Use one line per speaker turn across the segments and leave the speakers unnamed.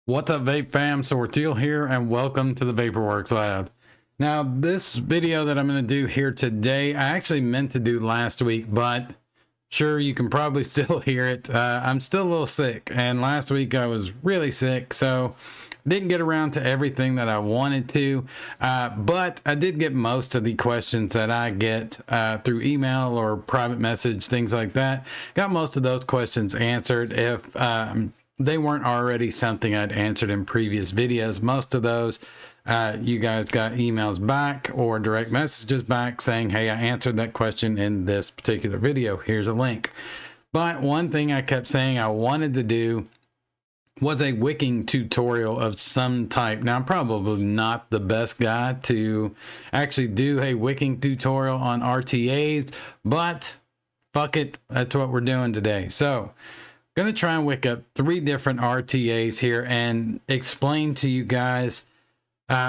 What's up, vape fam? Sorteal here, and welcome to the Vaporworks lab. Now, this video that I'm going to do here today, I actually meant to do last week, but sure, you can probably still hear it. I'm still a little sick, and last week I was really sick, so didn't get around to everything that I wanted to, but I did get most of the questions that I get through email or private message, things like that. Got most of those questions answered. If they weren't already something I'd answered in previous videos, most of those you guys got emails back or direct messages back saying, hey, I answered that question in this particular video. Here's a link. But one thing I kept saying I wanted to do was a wicking tutorial of some type. Now, I'm probably not the best guy to actually do a wicking tutorial on RTAs, but fuck it, that's what we're doing today. So going to try and wick up 3 different RTAs here and explain to you guys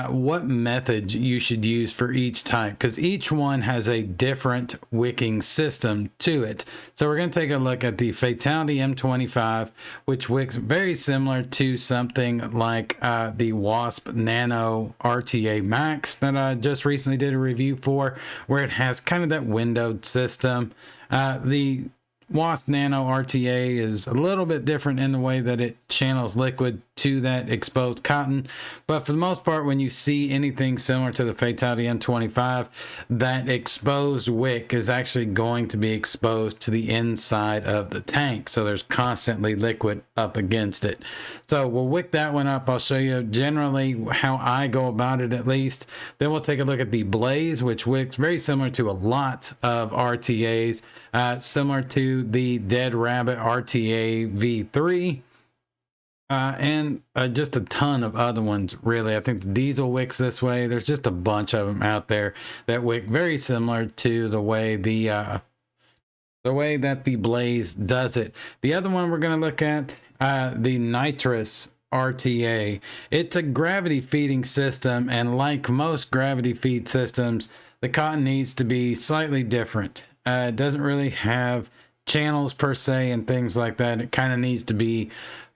what method you should use for each type, because each one has a different wicking system to it. So we're going to take a look at the Fatality M25, which wicks very similar to something like the Wasp Nano RTA Max that I just recently did a review for, where it has kind of that windowed system. The Wasp Nano RTA is a little bit different in the way that it channels liquid to that exposed cotton, but for the most part, when you see anything similar to the Fatality M25, that exposed wick is actually going to be exposed to the inside of the tank, so there's constantly liquid up against it. So we'll wick that one up. I'll show you generally how I go about it, at least. Then we'll take a look at the Blaze, which wicks very similar to a lot of RTAs, similar to the Dead Rabbit RTA V3, and just a ton of other ones, really. I think the Diesel wicks this way. There's just a bunch of them out there that wick very similar to the way that the Blaze does it. The other one we're going to look at, the Nitrous RTA. It's a gravity feeding system, and like most gravity feed systems, the cotton needs to be slightly different. It doesn't really have channels per se and things like that. It kind of needs to be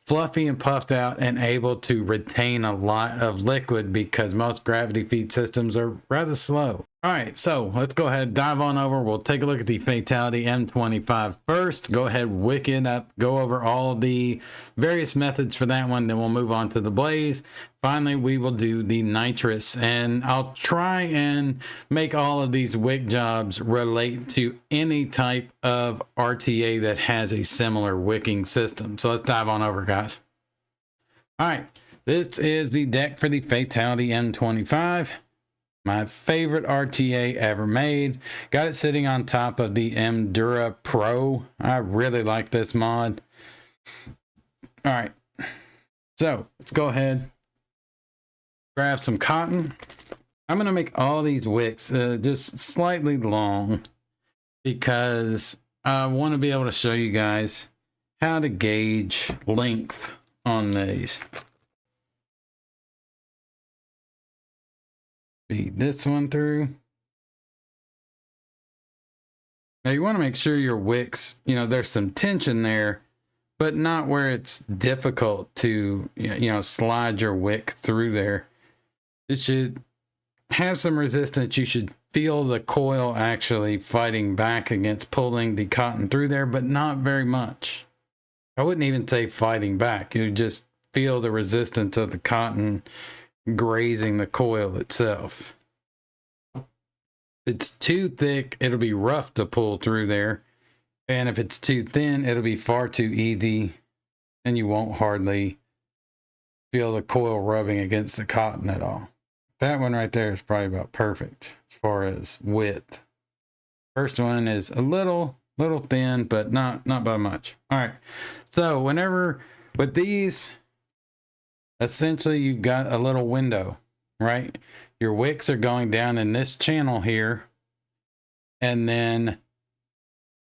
fluffy and puffed out and able to retain a lot of liquid, because most gravity feed systems are rather slow. All right, so let's go ahead, dive on over. We'll take a look at the Fatality M25 first. Go ahead, wick it up, go over all the various methods for that one. Then we'll move on to the Blaze. Finally, we will do the Nitrous, and I'll try and make all of these wick jobs relate to any type of RTA that has a similar wicking system. So let's dive on over, guys. All right, this is the deck for the Fatality M25. My favorite RTA ever made. Got it sitting on top of the Endura Pro. I really like this mod. All right, so let's go ahead, grab some cotton. I'm going to make all these wicks just slightly long, because I want to be able to show you guys how to gauge length on these. Feed this one through. Now you want to make sure your wicks, there's some tension there, but not where it's difficult to, slide your wick through there. It should have some resistance. You should feel the coil actually fighting back against pulling the cotton through there, but not very much. I wouldn't even say fighting back. You just feel the resistance of the cotton grazing the coil itself. If it's too thick, it'll be rough to pull through there. And if it's too thin, it'll be far too easy, and you won't hardly feel the coil rubbing against the cotton at all. That one right there is probably about perfect as far as width. First one is a little thin, but not by much. All right, so whenever with these, essentially you've got a little window, right? Your wicks are going down in this channel here, and then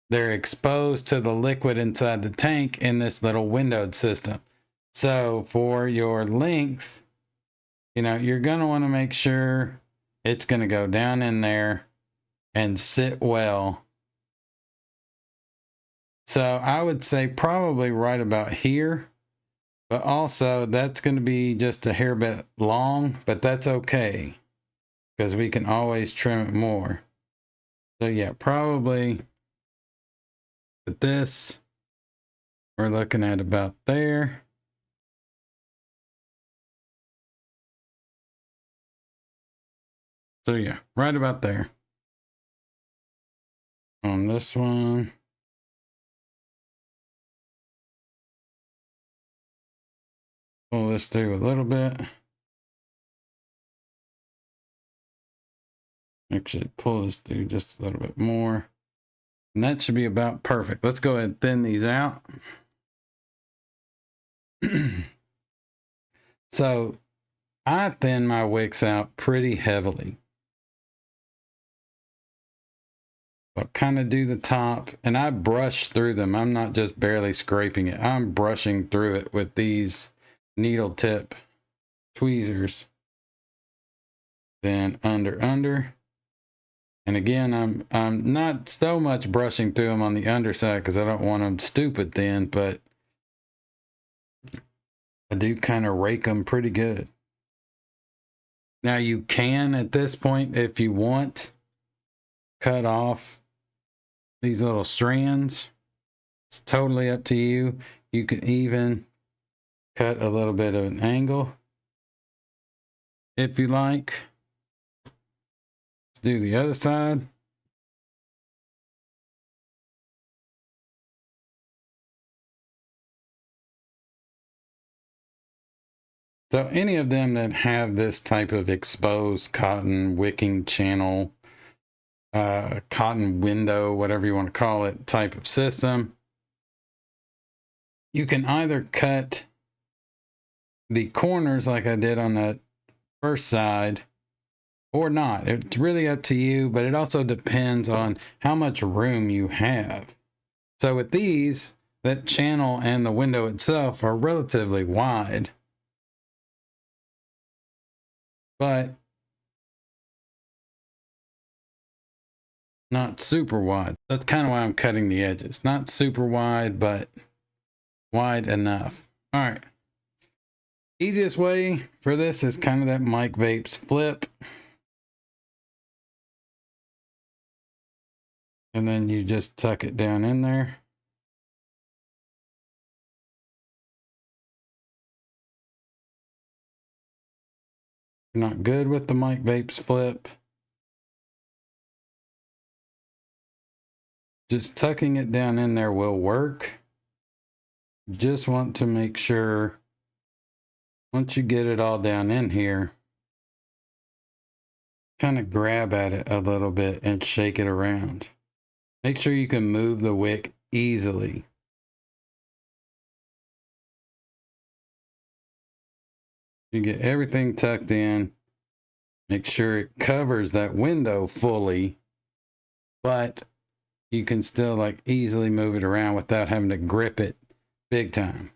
they're exposed to the liquid inside the tank in this little windowed system. So for your length, you're going to want to make sure it's going to go down in there and sit well. So I would say probably right about here But also that's going to be just a hair bit long, but that's okay because we can always trim it more. So yeah, probably with this, we're looking at about there. So yeah, right about there. On this one. Pull this through a little bit. Actually, pull this through just a little bit more. And that should be about perfect. Let's go ahead and thin these out. So I thin my wicks out pretty heavily. I'll kind of do the top and I brush through them. I'm not just barely scraping it. I'm brushing through it with these needle tip tweezers. Then under. And again, I'm not so much brushing through them on the underside because I don't want them stupid thin, but I do kind of rake them pretty good. Now you can, at this point, if you want, cut off these little strands. It's totally up to you. You can even cut a little bit of an angle if you like. Let's do the other side. So any of them that have this type of exposed cotton wicking channel, cotton window, whatever you want to call it, type of system, you can either cut the corners like I did on that first side or not. It's really up to you, but it also depends on how much room you have. So with these, that channel and the window itself are relatively wide, but not super wide. That's kind of why I'm cutting the edges. Not super wide, but wide enough. All right. Easiest way for this is kind of that Mike Vapes flip. And then you just tuck it down in there. If you're not good with the Mike Vapes flip, just tucking it down in there will work. Just want to make sure once you get it all down in here, kind of grab at it a little bit and shake it around. Make sure you can move the wick easily. You get everything tucked in. Make sure it covers that window fully, but you can still like easily move it around without having to grip it big time.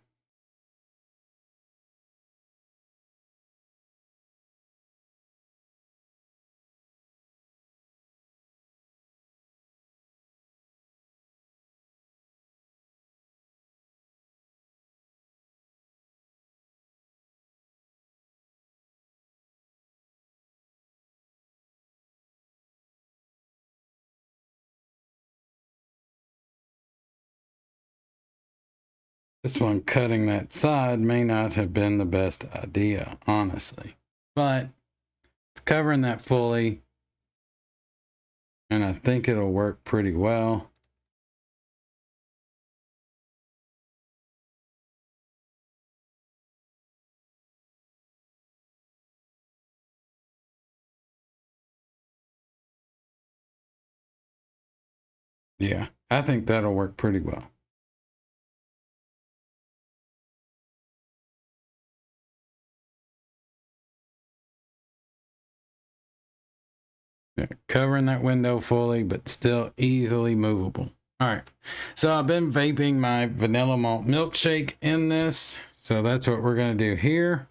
This one cutting that side may not have been the best idea, honestly, but it's covering that fully, and I think it'll work pretty well. Yeah, I think that'll work pretty well. Yeah, covering that window fully, but still easily movable. All right, so I've been vaping my vanilla malt milkshake in this, so that's what we're going to do here.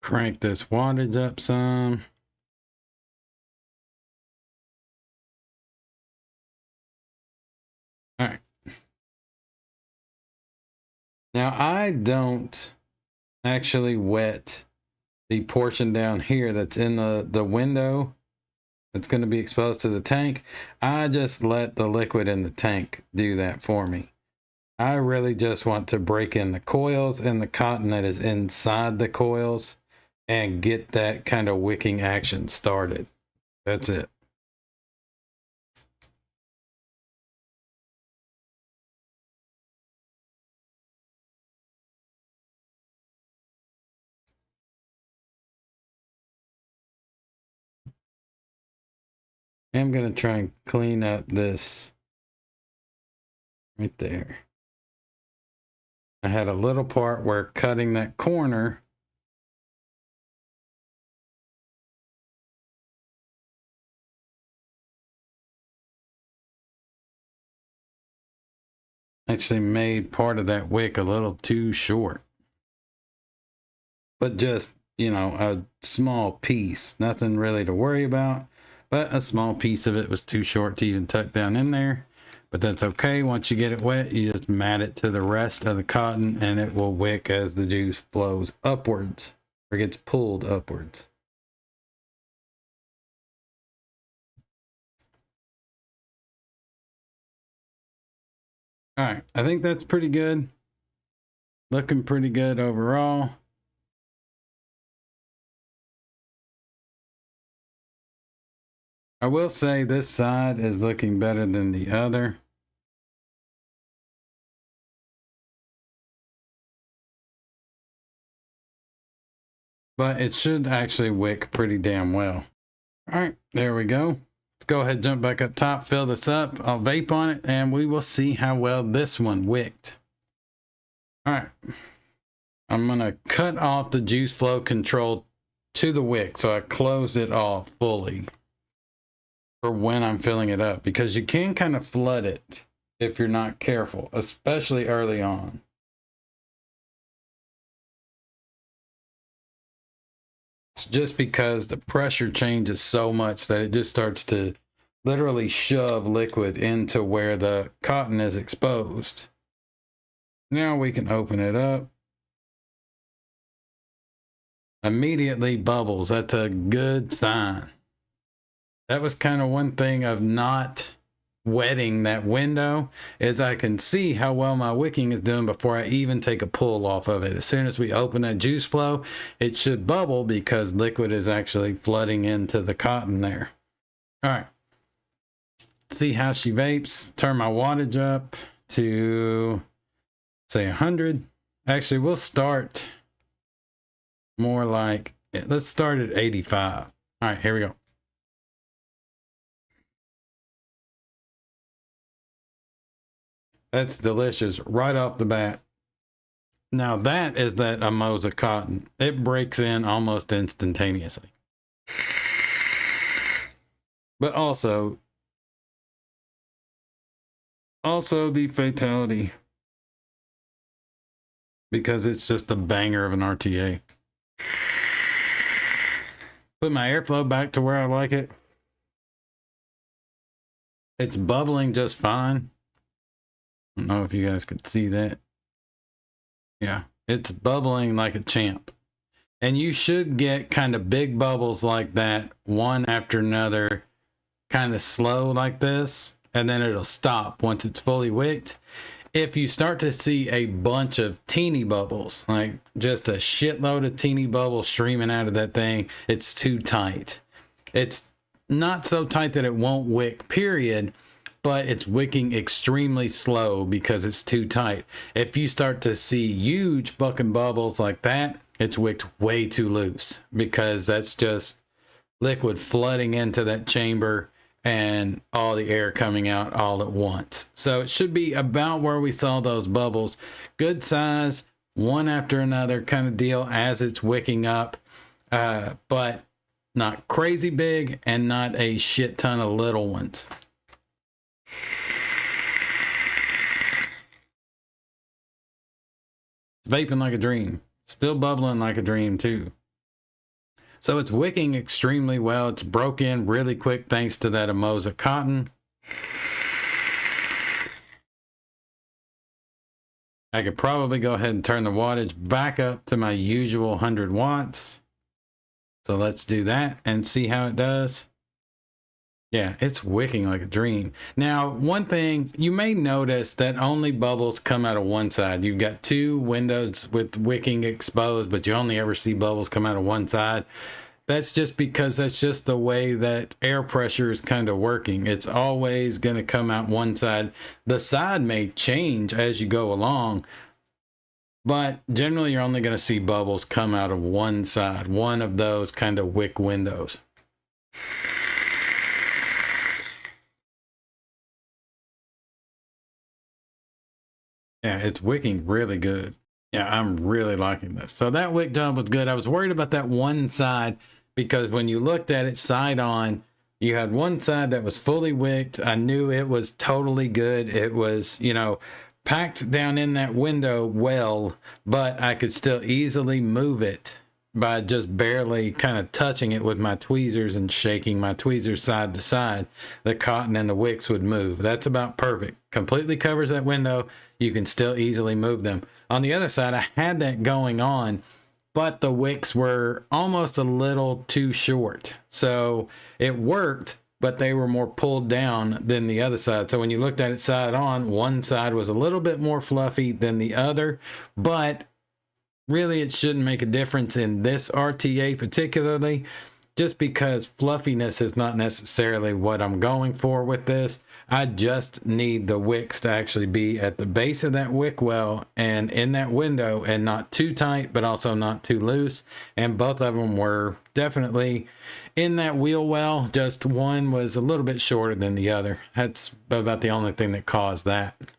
Crank this wattage up some. All right, Now I don't actually wet the portion down here that's in the window that's going to be exposed to the tank. I just let the liquid in the tank do that for me. I really just want to break in the coils and the cotton that is inside the coils and get that kind of wicking action started. That's it. I'm going to try and clean up this right there. I had a little part where cutting that corner actually made part of that wick a little too short. But just, you know, a small piece, nothing really to worry about, but a small piece of it was too short to even tuck down in there. But that's okay. Once you get it wet, you just mat it to the rest of the cotton and it will wick as the juice flows upwards or gets pulled upwards. All right, I think that's pretty good. Looking pretty good overall. I will say this side is looking better than the other. But it should actually wick pretty damn well. All right, there we go. Let's go ahead and jump back up top, fill this up. I'll vape on it and we will see how well this one wicked. All right, I'm gonna cut off the juice flow control to the wick. So I closed it off fully for when I'm filling it up, because you can kind of flood it if you're not careful, especially early on. It's just because the pressure changes so much that it just starts to literally shove liquid into where the cotton is exposed. Now we can open it up. Immediately bubbles. That's a good sign. That was kind of one thing of not wetting that window, is I can see how well my wicking is doing before I even take a pull off of it. As soon as we open that juice flow, it should bubble because liquid is actually flooding into the cotton there. All right. See how she vapes. Turn my wattage up to say 100. Actually, we'll start more like, let's start at 85. All right, here we go. That's delicious right off the bat. Now that is that Amosa cotton. It breaks in almost instantaneously. But also the Fatality, because it's just a banger of an RTA. Put my airflow back to where I like it. It's bubbling just fine. I don't know if you guys could see that. Yeah, it's bubbling like a champ. And you should get kind of big bubbles like that, one after another, kind of slow like this, and then it'll stop once it's fully wicked. If you start to see a bunch of teeny bubbles, like just a shitload of teeny bubbles streaming out of that thing, it's too tight. It's not so tight that it won't wick, period, but it's wicking extremely slow because it's too tight. If you start to see huge fucking bubbles like that, it's wicked way too loose, because that's just liquid flooding into that chamber and all the air coming out all at once. So it should be about where we saw those bubbles. Good size, one after another kind of deal as it's wicking up, but not crazy big and not a shit ton of little ones. Vaping like a dream. Still bubbling like a dream too. So it's wicking extremely well. It's broke in really quick thanks to that Amosa cotton. I could probably go ahead and turn the wattage back up to my usual 100 watts. So let's do that and see how it does. Yeah, it's wicking like a dream. Now, one thing, you may notice that only bubbles come out of one side. You've got two windows with wicking exposed, but you only ever see bubbles come out of one side. That's just because that's just the way that air pressure is kind of working. It's always going to come out one side. The side may change as you go along, but generally you're only going to see bubbles come out of one side, one of those kind of wick windows. Yeah, it's wicking really good. Yeah, I'm really liking this. So that wick job was good. I was worried about that one side because when you looked at it side on, you had one side that was fully wicked. I knew it was totally good. It was, you know, packed down in that window well, but I could still easily move it by just barely kind of touching it with my tweezers and shaking my tweezers side to side. The cotton and the wicks would move. That's about perfect. Completely covers that window. You can still easily move them. On the other side, I had that going on, but the wicks were almost a little too short. So it worked, but they were more pulled down than the other side. So when you looked at it side on, one side was a little bit more fluffy than the other, but really it shouldn't make a difference in this RTA particularly, just because fluffiness is not necessarily what I'm going for with this. I just need the wicks to actually be at the base of that wick well and in that window and not too tight, but also not too loose. And both of them were definitely in that wheel well. Just one was a little bit shorter than the other. That's about the only thing that caused that.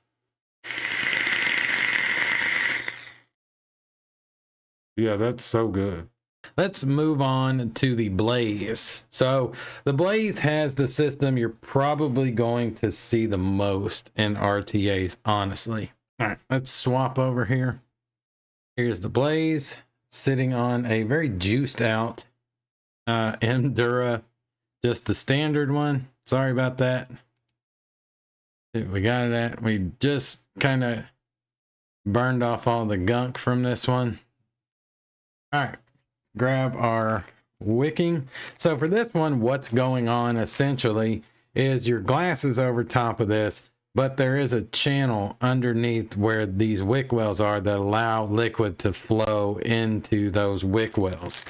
Yeah, that's so good. Let's move on to the Blaze. So the Blaze has the system you're probably going to see the most in RTAs, honestly. All right, let's swap over here. Here's the Blaze sitting on a very juiced out Endura, just the standard one. Sorry about that. We got it at. We just kind of burned off all the gunk from this one. All right. Grab our wicking. So for this one, what's going on essentially is your glass is over top of this, but there is a channel underneath where these wick wells are that allow liquid to flow into those wick wells.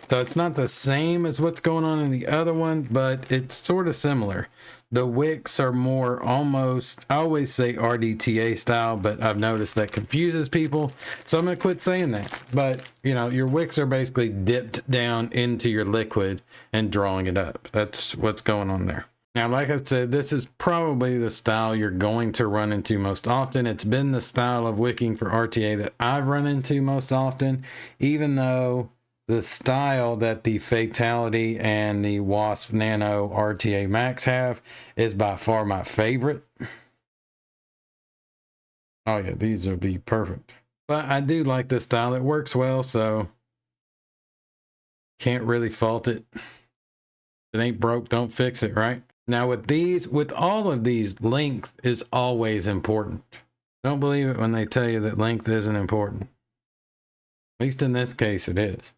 So it's not the same as what's going on in the other one, but it's sort of similar. The wicks are more almost, I always say RDTA style, but I've noticed that confuses people. So I'm going to quit saying that. But, you know, your wicks are basically dipped down into your liquid and drawing it up. That's what's going on there. Now, like I said, this is probably the style you're going to run into most often. It's been the style of wicking for RTA that I've run into most often, even though the style that the Fatality and the Wasp Nano RTA Max have is by far my favorite. Oh yeah, these would be perfect. But I do like this style. It works well, so can't really fault it. If it ain't broke, don't fix it, right? Now with these, with all of these, length is always important. Don't believe it when they tell you that length isn't important. At least in this case, it is.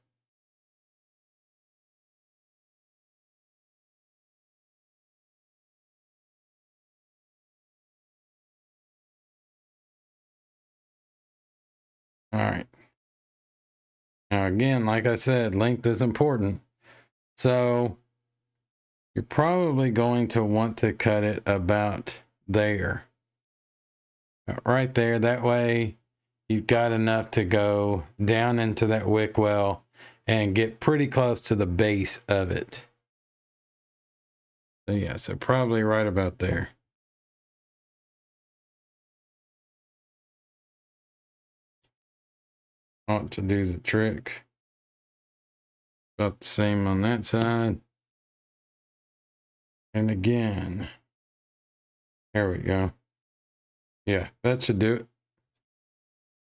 All right. Now, again, like I said, length is important. So you're probably going to want to cut it about there. Right there. That way you've got enough to go down into that wick well and get pretty close to the base of it. So yeah, so probably right about there. Ought to do the trick. About the same on that side. And again, there we go. Yeah, that should do it.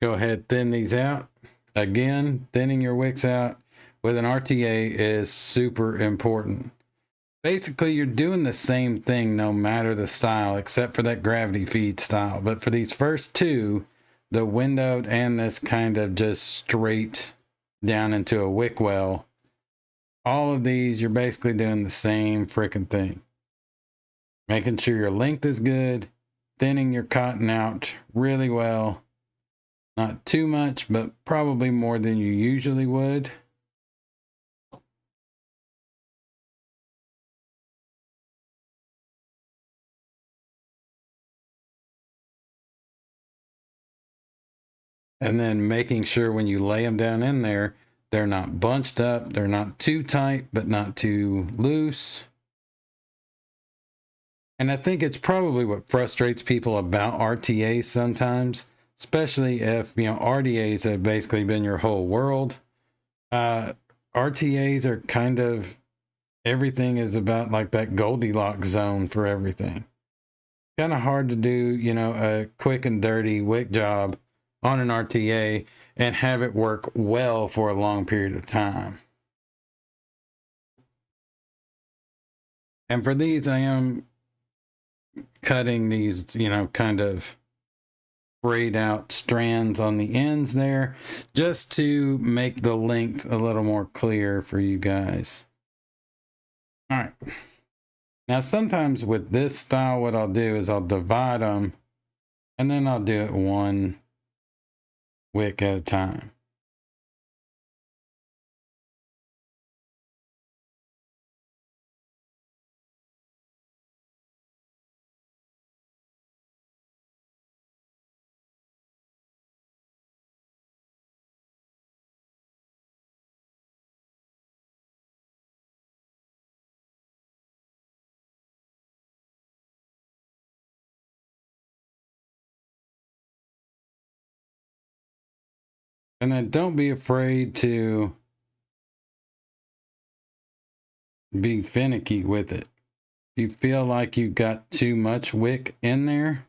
Go ahead, thin these out. Again, thinning your wicks out with an RTA is super important. Basically, you're doing the same thing no matter the style, except for that gravity feed style. But for these first two, the windowed and this kind of just straight down into a wick well, all of these, you're basically doing the same freaking thing. Making sure your length is good, thinning your cotton out really well. Not too much, but probably more than you usually would. And then making sure when you lay them down in there, they're not bunched up, they're not too tight, but not too loose. And I think it's probably what frustrates people about RTAs sometimes, especially if, you know, RTAs have basically been your whole world. RTAs are kind of, everything is about like that Goldilocks zone for everything. Kind of hard to do, you know, a quick and dirty wick job on an RTA and have it work well for a long period of time. And for these, I am cutting these, you know, kind of frayed out strands on the ends there, just to make the length a little more clear for you guys. All right. Now, sometimes with this style, what I'll do is I'll divide them and then I'll do it one wick at a time. And then don't be afraid to be finicky with it. If you feel like you've got too much wick in there,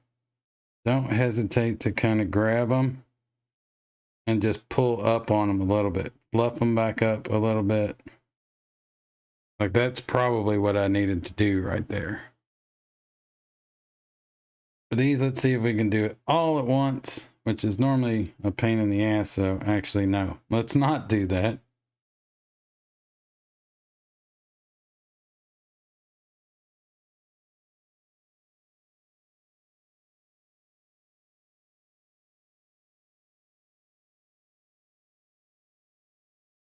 don't hesitate to kind of grab them and just pull up on them a little bit. Fluff them back up a little bit. Like that's probably what I needed to do right there. For these, let's see if we can do it all at once, which is normally a pain in the ass. So actually, no, let's not do that.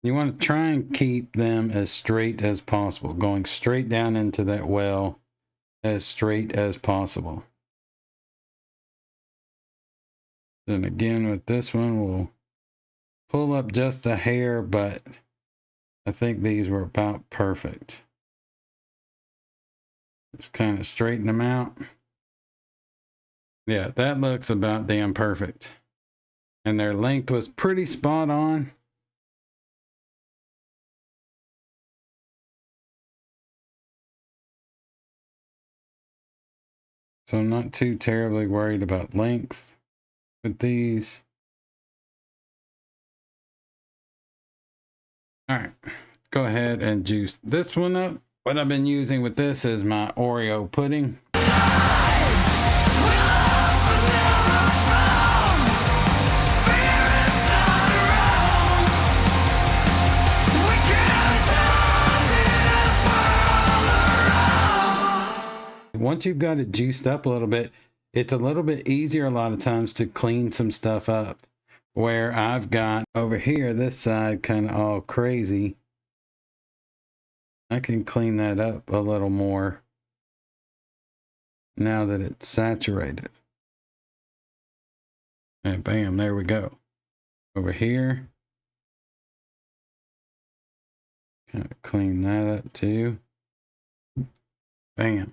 You want to try and keep them as straight as possible, going straight down into that well as straight as possible. Then again with this one, we'll pull up just a hair, but I think these were about perfect. Just kind of straighten them out. Yeah, that looks about damn perfect. And their length was pretty spot on. So I'm not too terribly worried about length with these. All right, go ahead and juice this one up. What I've been using with this is my Oreo pudding. Once you've got it juiced up a little bit, it's a little bit easier a lot of times to clean some stuff up. Where I've got over here, this side kind of all crazy. I can clean that up a little more now that it's saturated. And bam, there we go. Over here. Kind of clean that up too. Bam.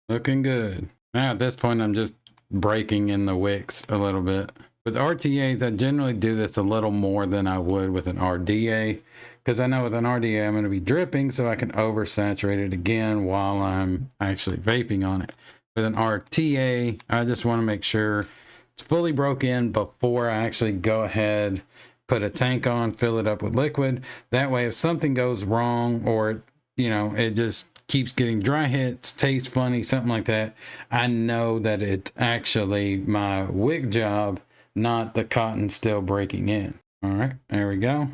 Looking good. Now at this point, I'm just breaking in the wicks a little bit. With RTAs, I generally do this a little more than I would with an RDA, because I know with an RDA, I'm going to be dripping, so I can oversaturate it again while I'm actually vaping on it. With an RTA, I just want to make sure it's fully broke in before I actually go ahead, put a tank on, fill it up with liquid. That way, if something goes wrong or, you know, it just keeps getting dry hits, tastes funny, something like that, I know that it's actually my wick job, not the cotton still breaking in. All right, there we go.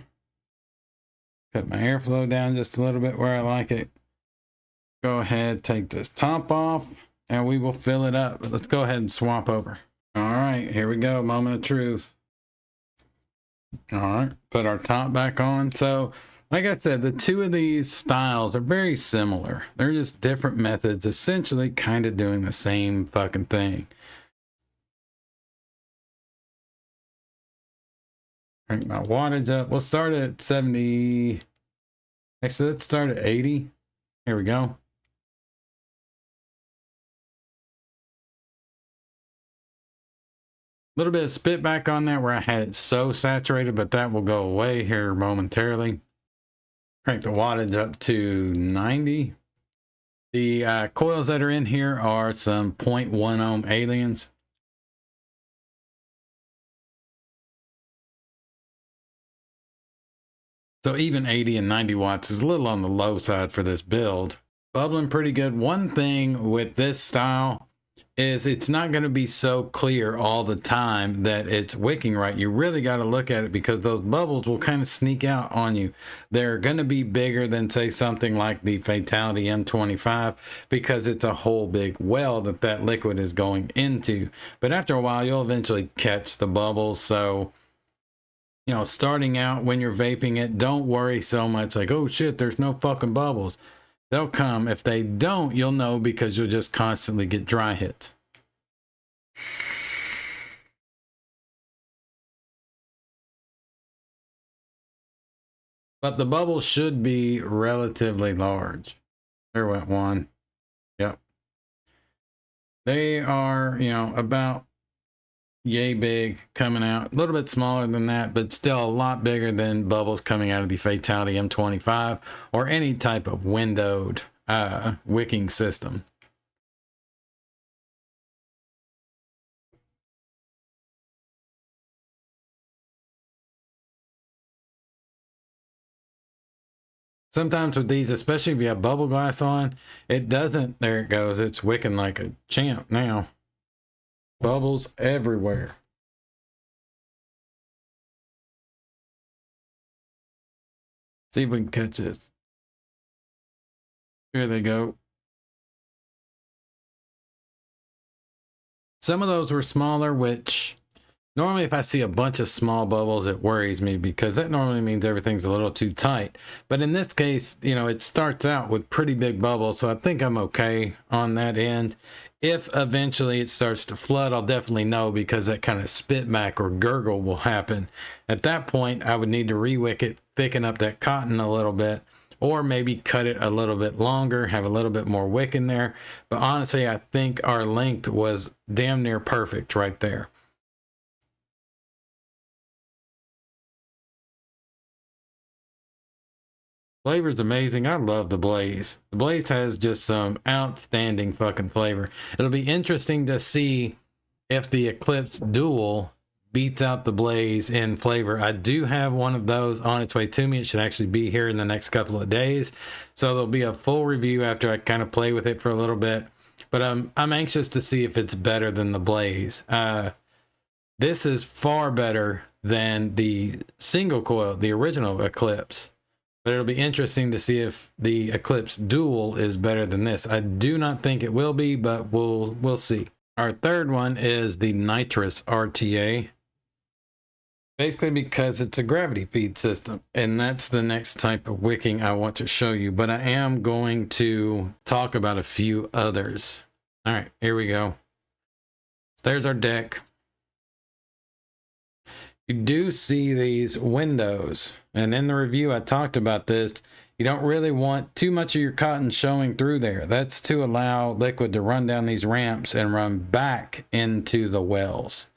Cut my airflow down just a little bit where I like it. Go ahead, take this top off, and we will fill it up. But let's go ahead and swap over. All right, here we go, moment of truth. All right, put our top back on. So, like I said, the two of these styles are very similar. They're just different methods, essentially kind of doing the same fucking thing. Crank my wattage up. We'll start at 70. Actually, let's start at 80. Here we go. A little bit of spit back on that where I had it so saturated, but that will go away here momentarily. Crank the wattage up to 90. The coils that are in here are some 0.1 ohm aliens. So even 80 and 90 watts is a little on the low side for this build. Bubbling pretty good. One thing with this style is it's not going to be so clear all the time that it's wicking right. You really got to look at it because those bubbles will kind of sneak out on you. They're going to be bigger than, say, something like the Fatality M25 because it's a whole big well that that liquid is going into. But after a while, you'll eventually catch the bubbles. So, you know, starting out when you're vaping it, don't worry so much like, oh shit, there's no fucking bubbles. They'll come. If they don't, you'll know because you'll just constantly get dry hits. But the bubbles should be relatively large. There went one. Yep. They are, you know, about yay big coming out. A little bit smaller than that, but still a lot bigger than bubbles coming out of the Fatality M25 or any type of windowed wicking system. Sometimes with these, especially if you have bubble glass on, it doesn't, there it goes, it's wicking like a champ now. Bubbles everywhere. See if we can catch this. Here they go. Some of those were smaller, which normally if I see a bunch of small bubbles, it worries me because that normally means everything's a little too tight. But in this case, you know, it starts out with pretty big bubbles, so I think I'm okay on that end. If eventually it starts to flood, I'll definitely know because that kind of spit back or gurgle will happen. At that point, I would need to re-wick it, thicken up that cotton a little bit, or maybe cut it a little bit longer, have a little bit more wick in there. But honestly, I think our length was damn near perfect right there. Flavor is amazing. I love the Blaze. The Blaze has just some outstanding fucking flavor. It'll be interesting to see if the Eclipse Dual beats out the Blaze in flavor. I do have one of those on its way to me. It should actually be here in the next couple of days. So there'll be a full review after I kind of play with it for a little bit. But I'm anxious to see if it's better than the Blaze. This is far better than the single coil, the original Eclipse. But it'll be interesting to see if the Eclipse Dual is better than this. I do not think it will be, but we'll see. Our third one is the Nitrous RTA. Basically because it's a gravity feed system. And that's the next type of wicking I want to show you. But I am going to talk about a few others. All right, here we go. There's our deck. You do see these windows, and in the review I talked about this. You don't really want too much of your cotton showing through there. That's to allow liquid to run down these ramps and run back into the wells.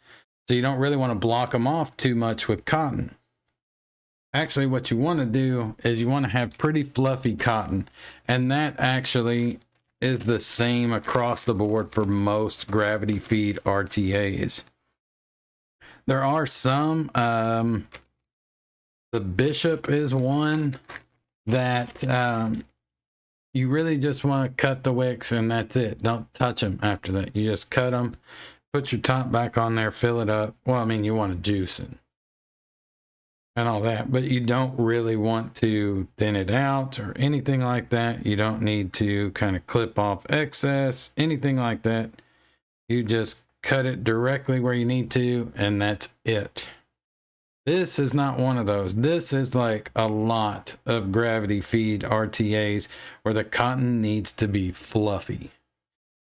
So you don't really want to block them off too much with cotton. Actually, what you want to do is you want to have pretty fluffy cotton, and that actually is the same across the board for most gravity feed RTAs. There are some, the Bishop is one that you really just want to cut the wicks and that's it. Don't touch them after that. You just cut them, put your top back on there, fill it up. Well, I mean, you want to juice it and all that, but you don't really want to thin it out or anything like that. You don't need to kind of clip off excess, anything like that. You just cut it directly where you need to, and that's it. This is not one of those. This is like a lot of gravity feed RTAs where the cotton needs to be fluffy.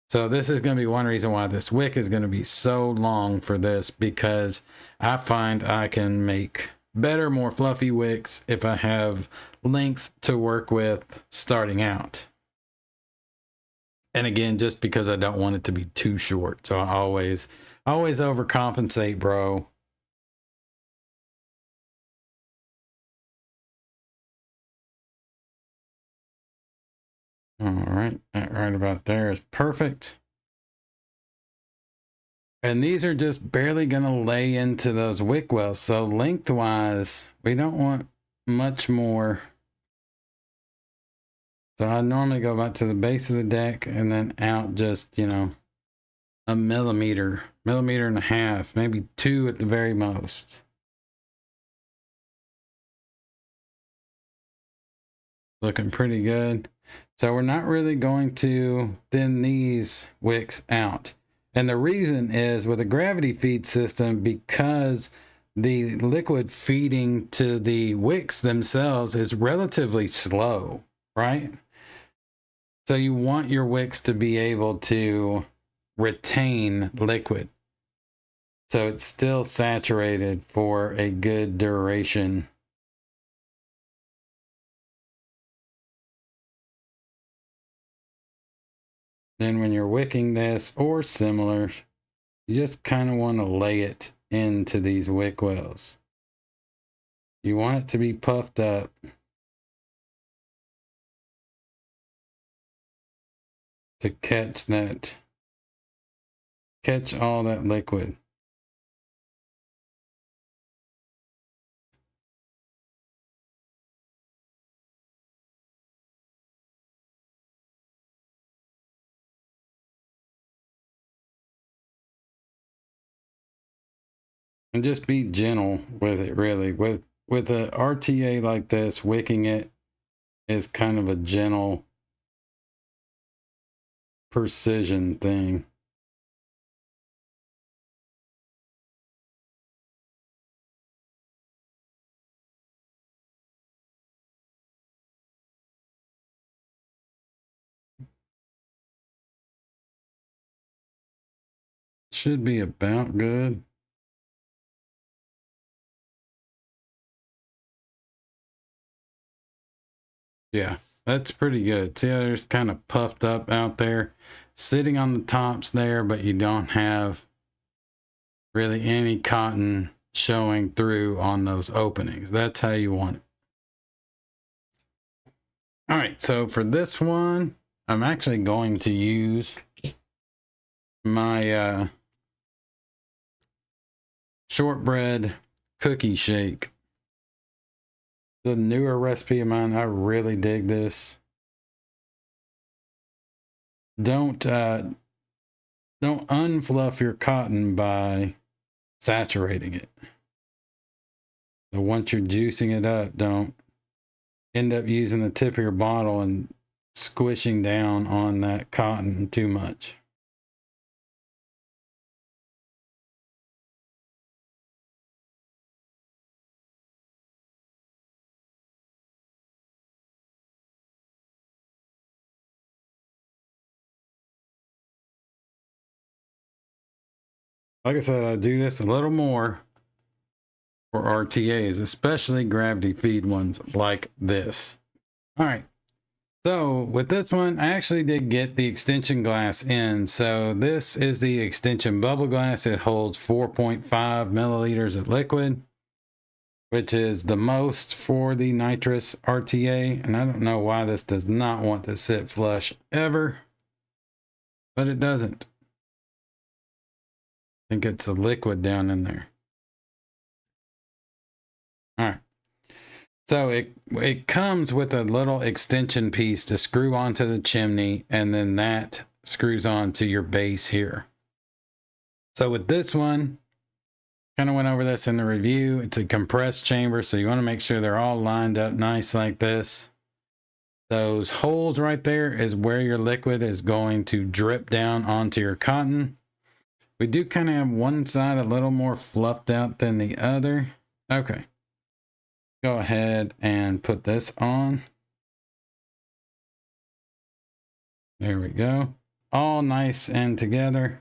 So this is going to be one reason why this wick is going to be so long for this, because I find I can make better, more fluffy wicks if I have length to work with starting out. And again, just because I don't want it to be too short. So I always overcompensate, bro. All right, that right about there is perfect. And these are just barely going to lay into those wick wells. So lengthwise, we don't want much more. So I normally go back to the base of the deck and then out just, you know, a millimeter and a half, maybe 2 at the very most. Looking pretty good. So we're not really going to thin these wicks out. And the reason is with a gravity feed system, because the liquid feeding to the wicks themselves is relatively slow, right? So you want your wicks to be able to retain liquid, so it's still saturated for a good duration. Then when you're wicking this or similar, you just kind of want to lay it into these wick wells. You want it to be puffed up. To catch all that liquid. And just be gentle with it, really. With a RTA like this, wicking it is kind of a gentle precision thing. Should be about good. Yeah, that's pretty good. See how there's kind of puffed up out there, sitting on the tops there, but you don't have really any cotton showing through on those openings. That's how you want it. All right, so for this one, I'm actually going to use my shortbread cookie shake. The newer recipe of mine. I really dig this. Don't unfluff your cotton by saturating it. So once you're juicing it up, don't end up using the tip of your bottle and squishing down on that cotton too much. Like I said, I do this a little more for RTAs, especially gravity feed ones like this. All right. So with this one, I actually did get the extension glass in. So this is the extension bubble glass. It holds 4.5 milliliters of liquid, which is the most for the Nitrous RTA. And I don't know why this does not want to sit flush ever, but it doesn't. I think it's a liquid down in there. All right. So it comes with a little extension piece to screw onto the chimney, and then that screws onto your base here. So with this one, kind of went over this in the review. It's a compressed chamber, so you want to make sure they're all lined up nice like this. Those holes right there is where your liquid is going to drip down onto your cotton. We do kind of have one side a little more fluffed out than the other. Okay. Go ahead and put this on. There we go. All nice and together.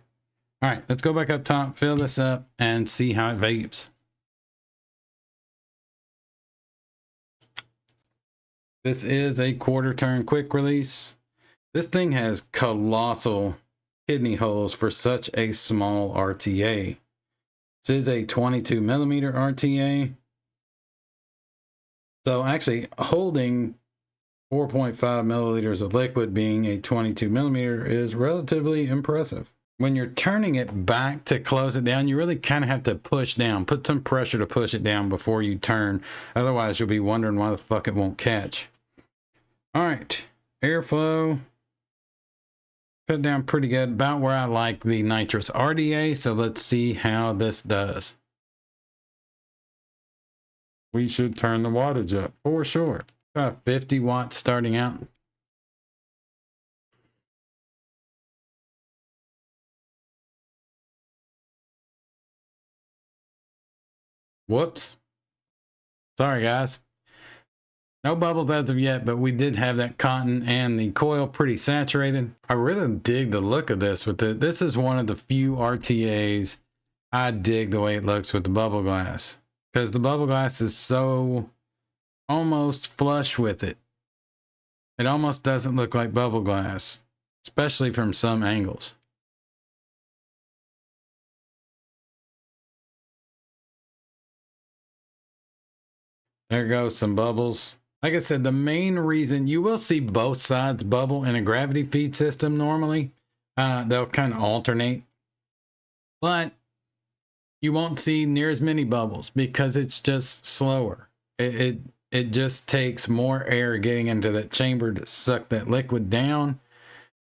All right, let's go back up top, fill this up, and see how it vapes. This is a quarter turn quick release. This thing has colossal kidney holes for such a small RTA. This is a 22 millimeter RTA. So actually holding 4.5 milliliters of liquid being a 22 millimeter is relatively impressive. When you're turning it back to close it down, you really kind of have to push down, put some pressure to push it down before you turn. Otherwise, you'll be wondering why the fuck it won't catch. All right, airflow. Put it down pretty good, about where I like the Nitrous RTA. So let's see how this does. We should turn the wattage up for sure. About 50 watts starting out. Whoops. Sorry, guys. No bubbles as of yet, but we did have that cotton and the coil pretty saturated. I really dig the look of this. This is one of the few RTAs I dig the way it looks with the bubble glass. Because the bubble glass is so almost flush with it. It almost doesn't look like bubble glass, especially from some angles. There goes some bubbles. Like I said, the main reason you will see both sides bubble in a gravity feed system normally. They'll kind of alternate. But you won't see near as many bubbles because it's just slower. It just takes more air getting into that chamber to suck that liquid down.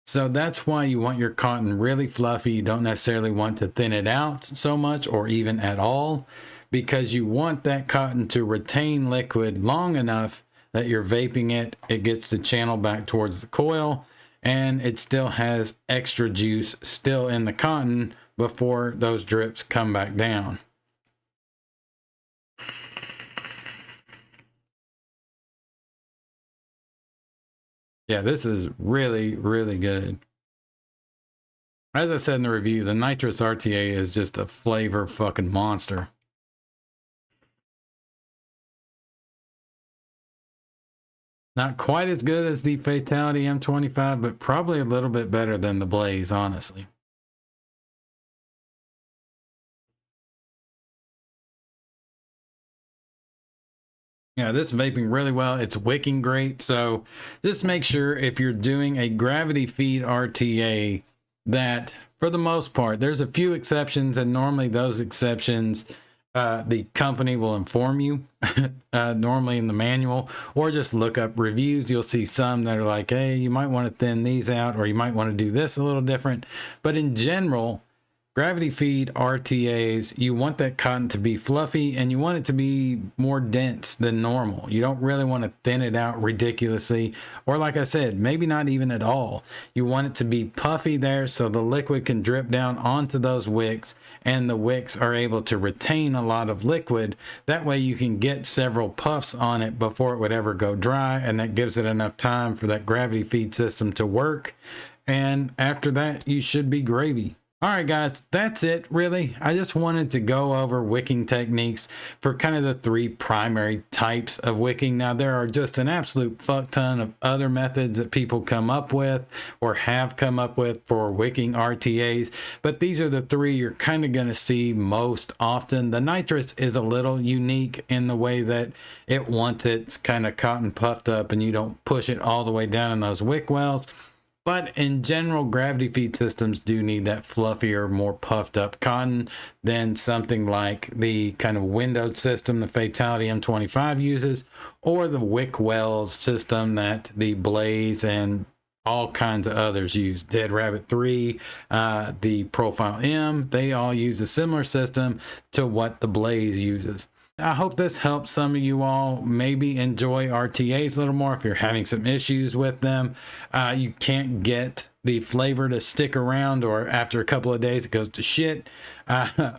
So that's why you want your cotton really fluffy. You don't necessarily want to thin it out so much or even at all, because you want that cotton to retain liquid long enough that you're vaping it, it gets the channel back towards the coil, and it still has extra juice still in the cotton before those drips come back down. Yeah, this is really, really good. As I said in the review, the Nitrous RTA is just a flavor fucking monster. Not quite as good as the Fatality M25, but probably a little bit better than the Blaze, honestly. Yeah, this is vaping really well. It's wicking great. So just make sure if you're doing a gravity feed RTA that for the most part, there's a few exceptions, and normally those exceptions the company will inform you normally in the manual, or just look up reviews. You'll see some that are like, hey, you might want to thin these out, or you might want to do this a little different. But in general, gravity feed RTAs, you want that cotton to be fluffy and you want it to be more dense than normal. You don't really want to thin it out ridiculously, or like I said, maybe not even at all. You want it to be puffy there so the liquid can drip down onto those wicks, and the wicks are able to retain a lot of liquid. That way you can get several puffs on it before it would ever go dry, and that gives it enough time for that gravity feed system to work. And after that, you should be gravy. All right, guys, that's it, really. I just wanted to go over wicking techniques for kind of the three primary types of wicking. Now, there are just an absolute fuck ton of other methods that people come up with or have come up with for wicking RTAs, but these are the three you're kind of going to see most often. The nitrous is a little unique in the way that it wants its kind of cotton puffed up and you don't push it all the way down in those wick wells. But in general, gravity feed systems do need that fluffier, more puffed up cotton than something like the kind of windowed system the Fatality M25 uses, or the wick wells system that the Blaze and all kinds of others use. Dead Rabbit 3, the Profile M, they all use a similar system to what the Blaze uses. I hope this helps some of you all maybe enjoy RTAs a little more if you're having some issues with them. You can't get the flavor to stick around, or after a couple of days it goes to shit,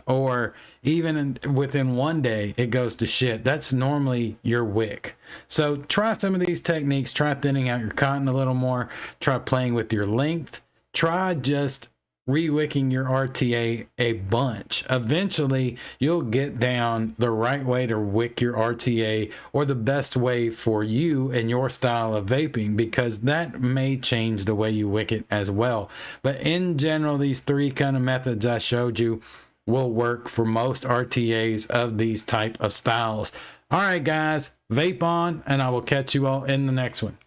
or even within one day it goes to shit. That's normally your wick. So try some of these techniques. Try thinning out your cotton a little more. Try playing with your length. Try just re-wicking your RTA a bunch. Eventually you'll get down the right way to wick your RTA, or the best way for you and your style of vaping, because that may change the way you wick it as well. But in general, these three kind of methods I showed you will work for most RTAs of these type of styles. All right guys, vape on, and I will catch you all in the next one.